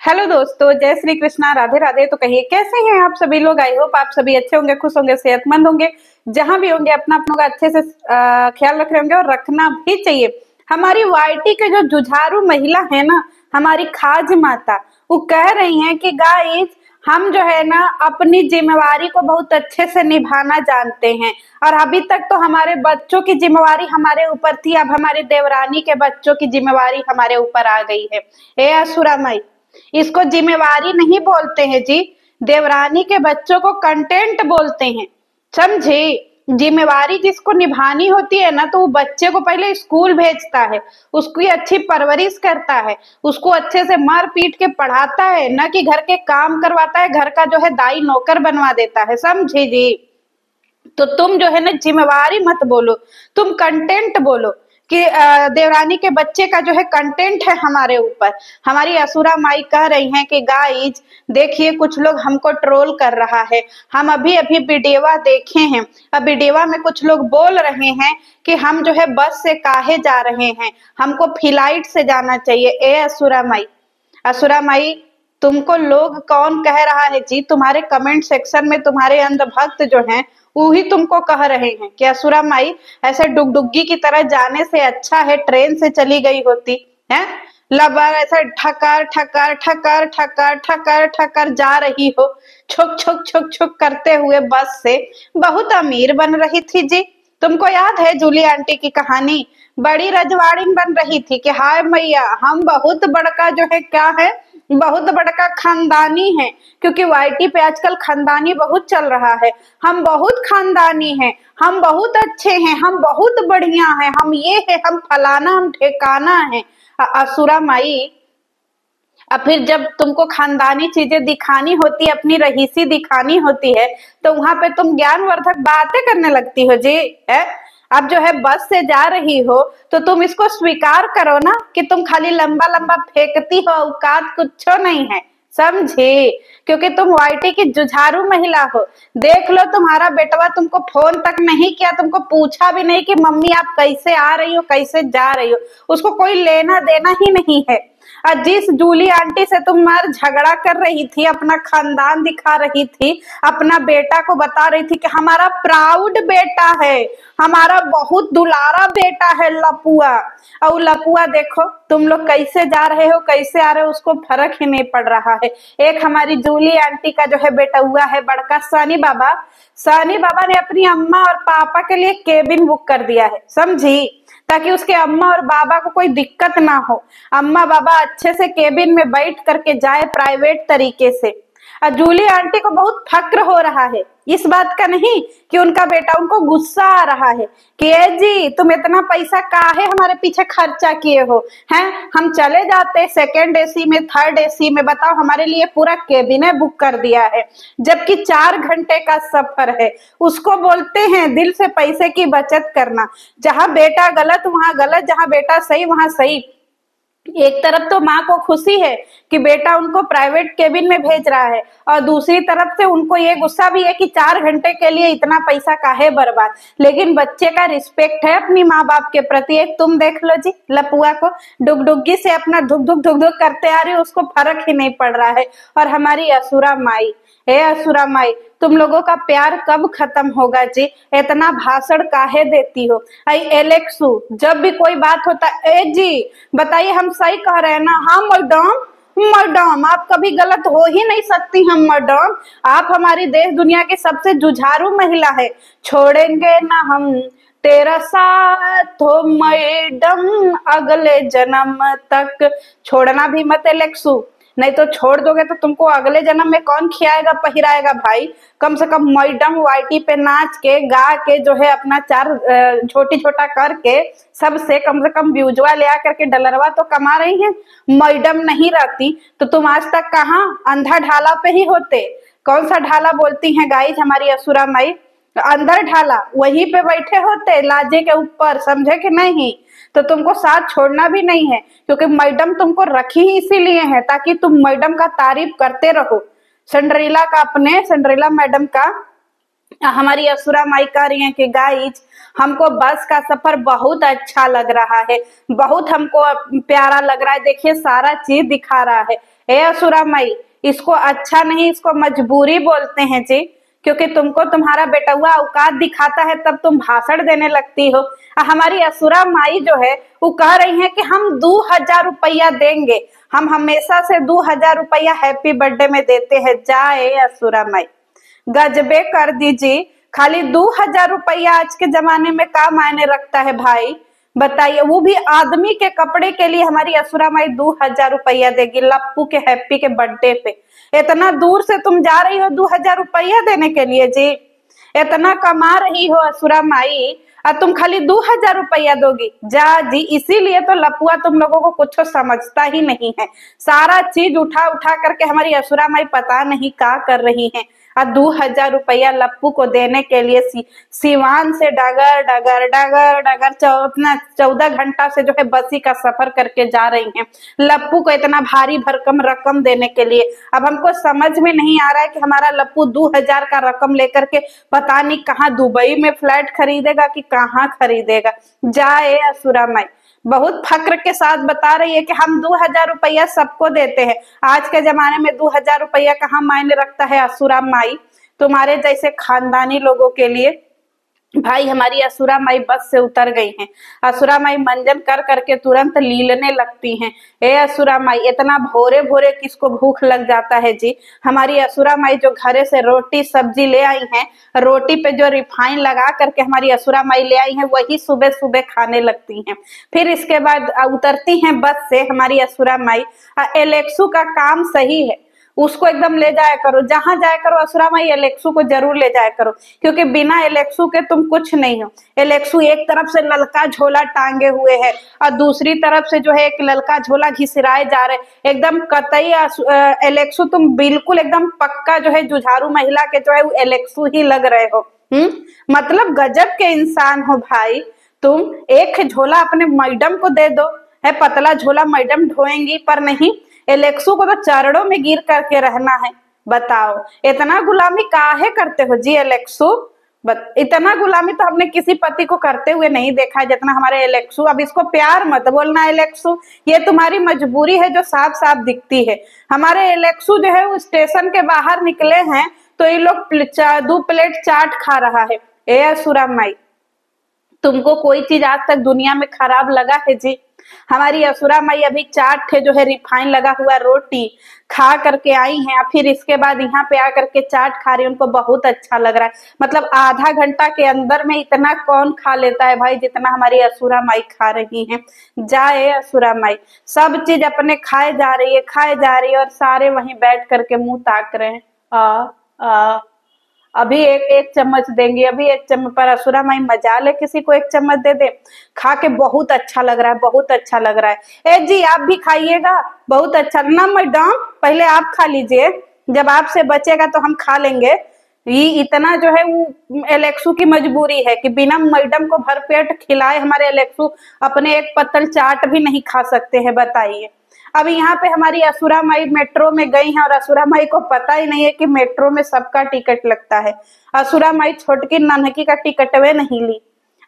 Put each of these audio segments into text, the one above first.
Hello दोस्तों, जय श्री कृष्णा, राधे राधे। तो कहिए कैसे हैं आप सभी लोग। आई होप आप सभी अच्छे होंगे, खुश होंगे, सेहतमंद होंगे। जहां भी होंगे अपना अपनों का अच्छे से ख्याल रख रहे होंगे और रखना भी चाहिए। हमारी वाईटी के जो जुझारू महिला है ना, हमारी खाज माता, वो कह रही हैं कि गाइस हम जो है ना अपनी जिम्मेवारी को बहुत अच्छे से निभाना जानते हैं। और अभी तक तो हमारे बच्चों की जिम्मेवारी हमारे ऊपर थी, अब हमारी देवरानी के बच्चों की जिम्मेवारी हमारे ऊपर आ गई है। ए असुरा माई, इसको जिम्मेवारी नहीं बोलते हैं जी, देवरानी के बच्चों को कंटेंट बोलते हैं, समझे। जिम्मेवारी जिसको निभानी होती है ना, तो वो बच्चे को पहले स्कूल भेजता है, उसकी अच्छी परवरिश करता है, उसको अच्छे से मार पीट के पढ़ाता है, न कि घर के काम करवाता है, घर का जो है दाई नौकर बनवा देता है, समझे जी। तो तुम जो है ना जिम्मेवारी मत बोलो, तुम कंटेंट बोलो कि देवरानी के बच्चे का जो है कंटेंट है हमारे ऊपर। हमारी असुरा माई कह रही हैं कि गाइज देखिए कुछ लोग हमको ट्रोल कर रहा है। हम अभी अभी वीडियोवा देखे हैं, अब वीडियोवा में कुछ लोग बोल रहे हैं कि हम जो है बस से काहे जा रहे हैं, हमको फ्लाइट से जाना चाहिए। ए असुरा माई, असुरा माई, तुमको लोग कौन कह रहा है जी। तुम्हारे कमेंट सेक्शन में तुम्हारे अंधभक्त जो हैं वही तुमको कह रहे हैं कि असुरा माई ऐसे डुगडुग्गी की तरह जाने से अच्छा है ट्रेन से चली गई होती है। लबर ऐसा ठकर ठकर ठकर ठकर ठकर ठकर जा रही हो, छुक छुक छुक छुक करते हुए बस से, बहुत अमीर बन रही थी जी। तुमको याद है जूली आंटी की कहानी, बड़ी रजवाड़ी बन रही थी कि हाय मैया हम बहुत बड़का जो है क्या है, बहुत बड़का खानदानी है। क्योंकि वाईटी पे आजकल खानदानी बहुत चल रहा है। हम बहुत खानदानी हैं, हम बहुत अच्छे हैं, हम बहुत बढ़िया हैं, हम ये है, हम फलाना, हम ठेकाना है। असुरा माई, और फिर जब तुमको खानदानी चीजें दिखानी होती है, अपनी रहीसी दिखानी होती है, तो वहां पे तुम ज्ञानवर्धक बातें करने लगती हो जी है। अब जो है बस से जा रही हो तो तुम इसको स्वीकार करो ना कि तुम खाली लंबा लंबा फेंकती हो, औकात कुछ नहीं है, समझे। क्योंकि तुम वाईटी की जुझारू महिला हो। देख लो तुम्हारा बेटवा तुमको फोन तक नहीं किया, तुमको पूछा भी नहीं कि मम्मी आप कैसे आ रही हो, कैसे जा रही हो। उसको कोई लेना देना ही नहीं है। और जिस जूली आंटी से तुम मार झगड़ा कर रही थी, अपना खानदान दिखा रही थी, अपना बेटा को बता रही थी कि हमारा प्राउड बेटा है, हमारा बहुत दुलारा बेटा है लपुआ, और लपुआ देखो तुम लोग कैसे जा रहे हो, कैसे आ रहे हो, उसको फर्क ही नहीं पड़ रहा है। एक हमारी जूली आंटी का जो है बेटा हुआ है बड़का सनी बाबा, सनी बाबा ने अपनी अम्मा और पापा के लिए केबिन बुक कर दिया है, समझी, ताकि उसके अम्मा और बाबा को कोई दिक्कत ना हो। अम्मा बाबा अच्छे से केबिन में बैठ करके जाए प्राइवेट तरीके से। और जूली आंटी को बहुत फक्र हो रहा है इस बात का, नहीं कि उनका बेटा, उनको गुस्सा आ रहा है कि ए जी तुम इतना पैसा काहे हमारे पीछे खर्चा किए हो हैं। हम चले जाते सेकंड एसी में, थर्ड एसी में, बताओ हमारे लिए पूरा केबिन बुक कर दिया है, जबकि 4 घंटे का सफर है। उसको बोलते हैं दिल से पैसे की बचत करना। जहां बेटा गलत वहां गलत, जहां बेटा सही वहां सही। एक तरफ तो माँ को खुशी है कि बेटा उनको प्राइवेट केबिन में भेज रहा है, और दूसरी तरफ से उनको ये गुस्सा भी है कि 4 घंटे के लिए इतना पैसा काहे बर्बाद। लेकिन बच्चे का रिस्पेक्ट है अपनी माँ बाप के प्रति। एक तुम देख लो जी, लपुआ को डुगडुग्गी से अपना धुक धुक धुक धुक करते आ रही हो, उसको फर्क ही नहीं पड़ रहा है। और हमारी असुरा माई, हे असुरा माई, तुम लोगों का प्यार कब खत्म होगा जी। इतना भाषण काहे देती हो। आई एलेक्सू, जब भी कोई बात होता ए जी बताइए हम सही कह रहे हैं ना। हाँ मैडम, मैडम आप कभी गलत हो ही नहीं सकती। हम मैडम, आप हमारी देश दुनिया की सबसे जुझारू महिला है। छोड़ेंगे ना हम तेरा साथ हो मैडम, अगले जन्म तक। छोड़ना भी मत एलेक्सू, नहीं तो छोड़ दोगे तो तुमको अगले जन्म में कौन खियाएगा पहिराएगा भाई। कम से कम मैडम वाईटी पे नाच के गा के जो है अपना 4 छोटी छोटा करके सबसे कम से कम व्यूजवा ले आ करके डलरवा तो कमा रही हैं। मैडम नहीं रहती तो तुम आज तक कहाँ अंधा ढाला पे ही होते। कौन सा ढाला बोलती हैं गाइज हमारी असुरा माई, अंदर ढाला वहीं पे बैठे होते लाजे के ऊपर, समझे कि नहीं। तो तुमको साथ छोड़ना भी नहीं है, क्योंकि मैडम तुमको रखी ही इसीलिए है ताकि तुम मैडम का तारीफ करते रहो। सिंड्रेला का, अपने सिंड्रेला मैडम का। हमारी असुरा माई कह रही है कि गाइज हमको बस का सफर बहुत अच्छा लग रहा है, बहुत हमको प्यारा लग रहा है, देखिए सारा चीज दिखा रहा है। ए असुरा माई, इसको अच्छा नहीं, इसको मजबूरी बोलते हैं जी, क्योंकि तुमको तुम्हारा बेटुआ औकात दिखाता है तब तुम भाषण देने लगती हो। हमारी असुरा माई जो है वो कह रही है कि हम 2000 रुपया देंगे, हम हमेशा से 2000 रुपया हैप्पी बर्थडे में देते हैं। जाए असुरा माई, गजबे कर दीजिए। खाली 2000 रुपया आज के जमाने में क्या मायने रखता है भाई, बताइए। वो भी आदमी के कपड़े के लिए हमारी असुरा माई 2000 रुपया देगी लप्पू के हैप्पी के बर्थडे पे। इतना दूर से तुम जा रही हो 2000 रुपया देने के लिए जी, इतना कमा रही हो असुरा माई और तुम खाली 2000 रुपया दोगी। जा जी, इसीलिए तो लपुआ तुम लोगों को कुछ समझता ही नहीं है। सारा चीज उठा उठा करके हमारी असुरा माई पता नहीं क्या कर रही है। और 2000 रुपया लप्पू को देने के लिए सिवान से डगर डगर डगर डगर 14 घंटा से जो है बसी का सफर करके जा रही हैं लप्पू को इतना भारी भरकम रकम देने के लिए। अब हमको समझ में नहीं आ रहा है कि हमारा लप्पू 2000 का रकम लेकर के पता नहीं कहाँ दुबई में फ्लैट खरीदेगा कि कहाँ खरीदेगा। जाए असुरा माई, बहुत फक्र के साथ बता रही है कि हम 2000 रुपया सबको देते हैं। आज के जमाने में 2000 रुपया कहाँ मायने रखता है असुरा माई, तुम्हारे जैसे खानदानी लोगों के लिए। भाई हमारी असुरा माई बस से उतर गई हैं। असुरा माई मंजन कर करके तुरंत लीलने लगती हैं। ए असुरा माई, इतना भोरे भोरे किसको भूख लग जाता है जी। हमारी असुरा माई जो घरे से रोटी सब्जी ले आई हैं, रोटी पे जो रिफाइन लगा करके हमारी असुरा माई ले आई हैं, वही सुबह सुबह खाने लगती हैं। फिर इसके बाद उतरती हैं बस से हमारी असुरा माई। एलेक्सू का काम सही है, उसको एकदम ले जाया करो, जहां जाया करो असुरा माई एलेक्सू को जरूर ले जाया करो, क्योंकि बिना एलेक्सू के तुम कुछ नहीं हो। एलेक्सू एक तरफ से ललका झोला टांगे हुए है और दूसरी तरफ से जो है एक ललका झोला घिसराए जा रहे, एकदम कतई एलेक्सू तुम बिल्कुल एकदम पक्का जो है जुझारू महिला के जो है वो एलेक्सू ही लग रहे हो। मतलब गजब के इंसान हो भाई तुम। एक झोला अपने मैडम को दे दो, है पतला झोला मैडम ढोएंगी, पर नहीं, एलेक्सू को तो चरणों में गिर करके रहना है। बताओ इतना गुलामी काहे करते हो जी एलेक्सू। इतना गुलामी तो हमने किसी पति को करते हुए नहीं देखा है जितना हमारे एलेक्सू। अब इसको प्यार मत बोलना एलेक्सू, ये तुम्हारी मजबूरी है जो साफ साफ दिखती है। हमारे एलेक्सू जो है वो स्टेशन के बाहर निकले हैं तो ये लोग 2 प्लेट चाट खा रहा है। ए असुरा माई, तुमको कोई चीज आज तक दुनिया में खराब लगा है जी। हमारी असुरा माई अभी चाट थे जो है रिफाइन लगा हुआ रोटी खा करके आई हैं, फिर इसके बाद यहाँ पे आकर के चाट खा रही है, उनको बहुत अच्छा लग रहा है। मतलब आधा घंटा के अंदर में इतना कौन खा लेता है भाई जितना हमारी असुरा माई खा रही हैं। जाए असुरा माई, सब चीज अपने खाए जा रही है और सारे वहीं बैठ करके मुंह ताक रहे हैं। आ अभी एक चम्मच देंगे, अभी एक चम्मच, पर असुरा माई मजा ले किसी को एक चम्मच दे दे। खा के बहुत अच्छा लग रहा है, बहुत अच्छा लग रहा है। ए जी आप भी खाइएगा, बहुत अच्छा ना मैडम, पहले आप खा लीजिए, जब आपसे बचेगा तो हम खा लेंगे। ये इतना जो है वो एलेक्सू की मजबूरी है कि बिना मैडम को भरपेट खिलाए हमारे एलेक्सू अपने एक पत्तल चाट भी नहीं खा सकते हैं। बताइए, अब यहाँ पे हमारी असुरा माई मेट्रो में गई हैं और असुरा माई को पता ही नहीं है कि मेट्रो में सबका टिकट लगता है। असुरा माई छोटकी नन्हकी का टिकट वे नहीं ली,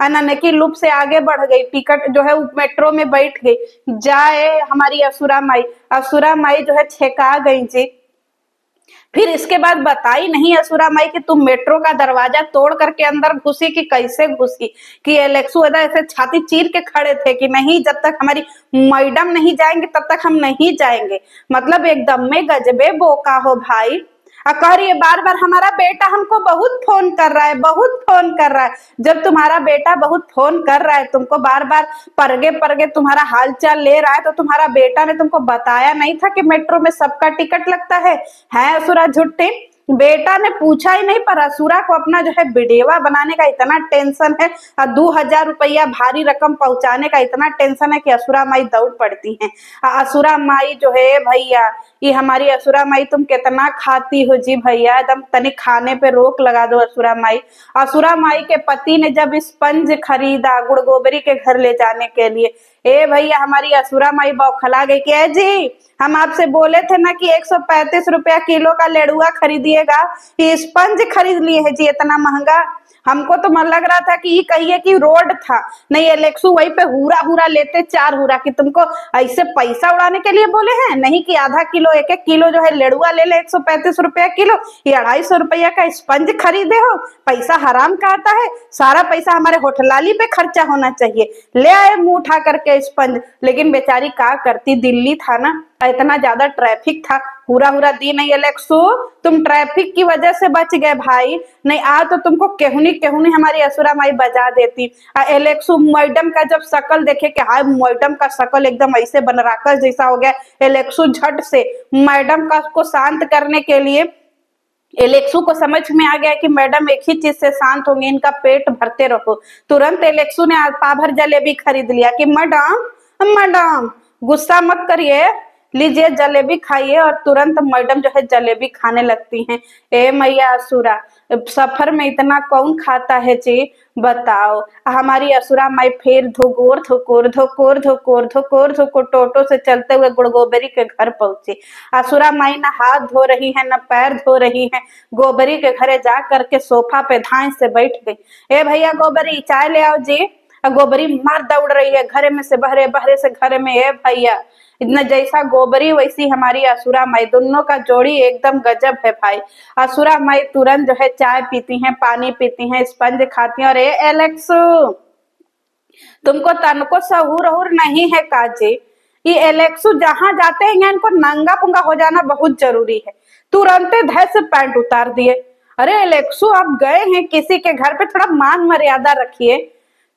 नन्हकी लूप से आगे बढ़ गई, टिकट जो है वो मेट्रो में बैठ गई। जाए हमारी असुरा माई जो है छेका गई जी। फिर इसके बाद बताई नहीं असुरा माई कि तुम मेट्रो का दरवाजा तोड़ करके अंदर घुसी कि कैसे घुसी, कि एलेक्सू ऐसे छाती चीर के खड़े थे कि नहीं, जब तक हमारी मैडम नहीं जाएंगे तब तक हम नहीं जाएंगे। मतलब एकदम में गजबे बोका हो भाई। कह रही है बार बार हमारा बेटा हमको बहुत फोन कर रहा है, बहुत फोन कर रहा है। जब तुम्हारा बेटा बहुत फोन कर रहा है, तुमको बार बार परगे परगे तुम्हारा हालचाल ले रहा है, तो तुम्हारा बेटा ने तुमको बताया नहीं था कि मेट्रो में सबका टिकट लगता है असुरा झुट्टे। बेटा ने पूछा ही नहीं, पर असुरा को अपना जो है बिडेवा बनाने का इतना टेंशन है और 2000 रुपया भारी रकम पहुंचाने का इतना टेंशन है कि असुरा माई दौड़ पड़ती हैं। असुरा माई जो है भैया, ये हमारी असुरा माई तुम कितना खाती हो जी भैया, एकदम तनिक खाने पे रोक लगा दो असुरा माई। असुरा माई के पति ने जब स्पंज खरीदा गुड़गोबरी के घर ले जाने के लिए, ए भैया हमारी असुरा माई बौखला गई कि "ए जी, हम आपसे बोले थे ना कि 135 रुपया किलो का लेड़ुआ खरीदिएगा, ये स्पंज खरीद लिए है जी इतना महंगा। हमको तो मन लग रहा था कि ये कहिए कि रोड था, नहीं एलेक्सू वहीं पे हुरा हुरा लेते 4 हुरा कि तुमको ऐसे पैसा उड़ाने के लिए बोले हैं, नहीं कि आधा किलो 1-1 किलो जो है लेड़ुआ ले ले 135 रुपया किलो, ये 250 रुपया का स्पंज खरीदे हो, पैसा हराम का आता है, सारा पैसा हमारे होटलाली पे खर्चा होना चाहिए। ले आए मुंह उठा करके स्पंज, लेकिन बेचारी का करती, दिल्ली था ना, इतना ज्यादा ट्रैफिक था, हुरा हुरा दी नहीं एलेक्सू, तुम ट्रैफिक की वजह से बच गए भाई, नहीं आ तो तुमको केहुनी केहुनी हमारी असुरा माई बजा देती। एलेक्सू मैडम का जब शकल देखे कि हाय मैडम का शकल एकदम ऐसे बनराकस जैसा हो गया, एलेक्सू झट से मैडम का को शांत करने के लिए एलेक्सू को समझ में आ गया कि मैडम एक ही चीज से शांत होंगे, इनका पेट भरते रहो। तुरंत एलेक्सू ने पाभर जलेबी खरीद लिया कि मैडम मैडम गुस्सा मत करिए, लीजिए जलेबी खाइए, और तुरंत मैडम जो है जलेबी खाने लगती हैं। ए मैया असुरा, सफर में इतना कौन खाता है जी, बताओ। हमारी असुरा माई फिर धुकोर धुकोर धुकोर धुकोर धुकोर धुकोर टोटो से चलते हुए गुड़गोबरी के घर पहुंची। असुरा माई न हाथ धो रही है न पैर धो रही है, गोबरी के घरे जा करके सोफा पे धाई से बैठ गई। ए भैया गोबरी चाय ले आओ जी। गोबरी मार दौड़ रही है घरे में से बहरे, बहरे से घरे में। ए भैया इतना जैसा गोबरी वैसी हमारी असुरा माई, दोनों का जोड़ी एकदम गजब है भाई। असुरा माई तुरंत जो है चाय पीती हैं, पानी पीती हैं, स्पंज खाती हैं। और ए एलेक्सू, तुमको तनको सहूर अहूर नहीं है काजी, ये एलेक्सू जहां जाते हैं इनको नंगा पुंगा हो जाना बहुत जरूरी है। तुरंत धै से पैंट उतार दिए। अरे एलेक्सू आप गए हैं किसी के घर पे, थोड़ा मान मर्यादा रखिए,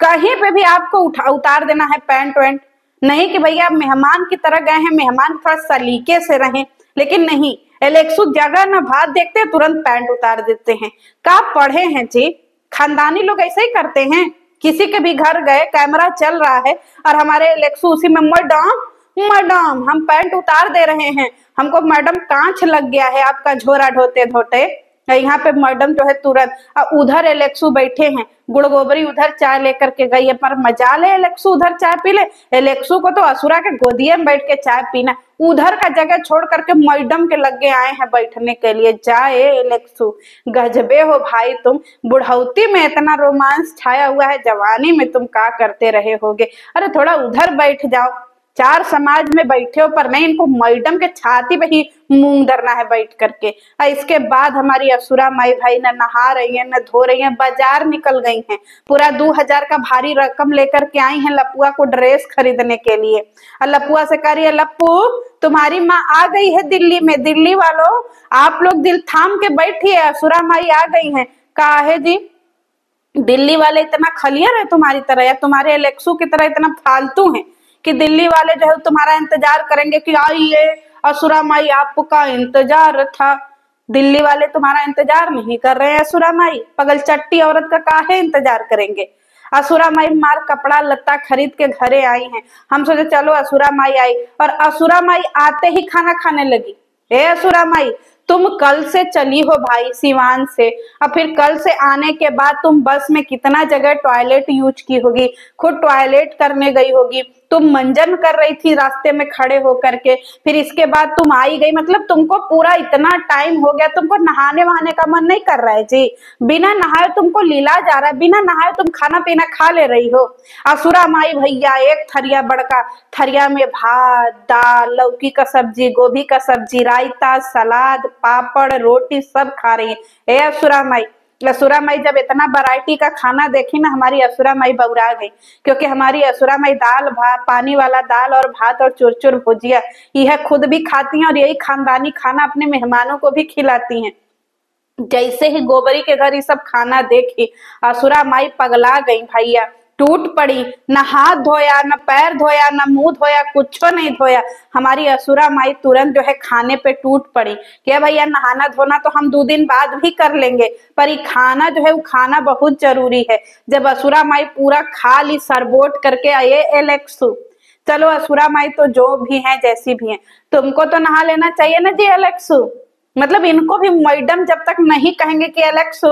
कहीं पे भी आपको उतार देना है पैंट वैंट, नहीं कि भैया आप मेहमान की तरह गए हैं, मेहमान थोड़ा सलीके से रहें, लेकिन नहीं एलेक्सू जगह ना भात देखते हैं तुरंत पैंट उतार देते हैं। का पढ़े हैं जी, खानदानी लोग ऐसे ही करते हैं, किसी के भी घर गए कैमरा चल रहा है और हमारे एलेक्सू उसी में मैडम मैडम हम पैंट उतार दे रहे हैं, हमको मैडम कांच लग गया है आपका झोरा ढोते धोते। यहाँ पे मैडम जो है तुरंत, उधर एलेक्सू बैठे हैं, गुड़गोबरी उधर चाय लेकर के गई है, पर मजा ले एलेक्सू उधर चाय पी ले। एलेक्सू को तो असुरा के गोदिये में बैठ के चाय पीना, उधर का जगह छोड़ करके मैडम के लगे आए हैं बैठने के लिए। जाए एलेक्सू, गजबे हो भाई तुम, बुढ़ौती में इतना रोमांस छाया हुआ है, जवानी में तुम क्या करते रहे होगे। अरे थोड़ा उधर बैठ जाओ, चार समाज में बैठे हो, पर नहीं इनको मैडम के छाती पे ही मूंग धरना है बैठ करके। इसके बाद हमारी असुरा माई भाई न नहा रही है न धो रही है, बाजार निकल गई हैं, पूरा 2000 का भारी रकम लेकर के आई हैं लपुआ को ड्रेस खरीदने के लिए। और लपुआ से कह रही है लप्पू तुम्हारी माँ आ गई है दिल्ली में, दिल्ली वालों आप लोग दिल थाम के बैठिए, असुरा माई आ गई है। कहा है जी दिल्ली वाले इतना खलियर है तुम्हारी तरह, या तुम्हारे एलेक्सू की तरह इतना फालतू है कि दिल्ली वाले जो है तुम्हारा इंतजार करेंगे कि आइए असुरा माई आपका इंतजार था। दिल्ली वाले तुम्हारा इंतजार नहीं कर रहे हैं असुरा माई, पगल चट्टी औरत का काहे इंतजार करेंगे। असुरा माई मार कपड़ा लत्ता खरीद के घरे आई हैं, हम सोचे चलो असुरा माई आई, और असुरा माई आते ही खाना खाने लगी। ए असुरा माई तुम कल से चली हो भाई सिवान से, और फिर कल से आने के बाद तुम बस में कितना जगह टॉयलेट यूज की होगी, खुद टॉयलेट करने गई होगी, तुम मंजन कर रही थी रास्ते में खड़े होकर के, फिर इसके बाद तुम आई गई, मतलब तुमको पूरा इतना टाइम हो गया, तुमको नहाने वहाने का मन नहीं कर रहा है जी, बिना नहाए तुमको लीला जा रहा है, बिना नहाए तुम खाना पीना खा ले रही हो। असुरा माई भैया एक थरिया बड़का थरिया में भात दाल लौकी का सब्जी गोभी का सब्जी रायता सलाद पापड़ रोटी सब खा रही है। ए असुरा माई, असुरा माई जब इतना वैरायटी का खाना देखी ना हमारी असुरा माई बौरा गई, क्योंकि हमारी असुरा माई दाल भात पानी वाला दाल और भात और चुरचुर भुजिया यह खुद भी खाती हैं और यही खानदानी खाना अपने मेहमानों को भी खिलाती हैं। जैसे ही गोबरी के घर ये सब खाना देखी असुरा माई पगला गई भैया, टूट पड़ी, न हाथ धोया न पैर धोया न मुंह धोया, कुछ नहीं धोया। हमारी असुरा माई तुरंत जो है खाने पे टूट पड़ी कि भैया नहाना धोना तो हम 2 दिन बाद भी कर लेंगे, पर ये खाना जो है वो खाना बहुत जरूरी है। जब असुरा माई पूरा खा ली सरबोट करके आए एलेक्सू, चलो असुरा माई तो जो भी है जैसी भी है, तुमको तो नहा लेना चाहिए ना जी एलेक्सू, मतलब इनको भी मैडम जब तक नहीं कहेंगे कि एलेक्सू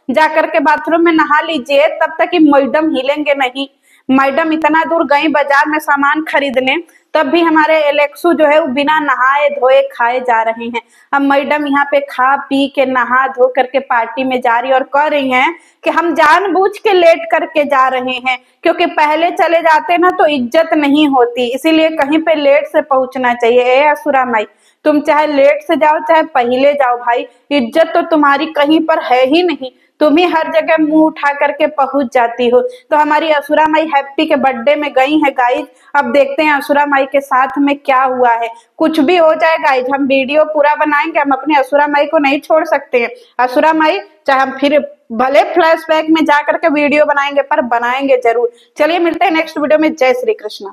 जाकर के बाथरूम में नहा लीजिए तब तक ही मैडम हिलेंगे नहीं। मैडम इतना दूर गई बाजार में सामान खरीदने, तब भी हमारे एलेक्सू जो है वो बिना नहाए धोए खाए जा रहे हैं। अब मैडम यहाँ पे खा पी के नहा धो करके पार्टी में जा रही और कह रही हैं कि हम जानबूझ के लेट करके जा रहे हैं, क्योंकि पहले चले जाते ना तो इज्जत नहीं होती, इसीलिए कहीं पे लेट से पहुंचना चाहिए। ए असुरा माई, तुम चाहे लेट से जाओ चाहे पहले जाओ भाई, इज्जत तो तुम्हारी कहीं पर है ही नहीं, तुम ही हर जगह मुंह उठा करके पहुंच जाती हो। तो हमारी असुरा माई हैप्पी के बर्थडे में गई है गाइज, अब देखते हैं असुरा माई के साथ में क्या हुआ है। कुछ भी हो जाए गाइज, हम वीडियो पूरा बनाएंगे, हम अपने असुरा माई को नहीं छोड़ सकते हैं। असुरा माई चाहे हम फिर भले फ्लैशबैक में जा करके वीडियो बनाएंगे, पर बनाएंगे जरूर। चलिए मिलते हैं नेक्स्ट वीडियो में। जय श्री कृष्ण।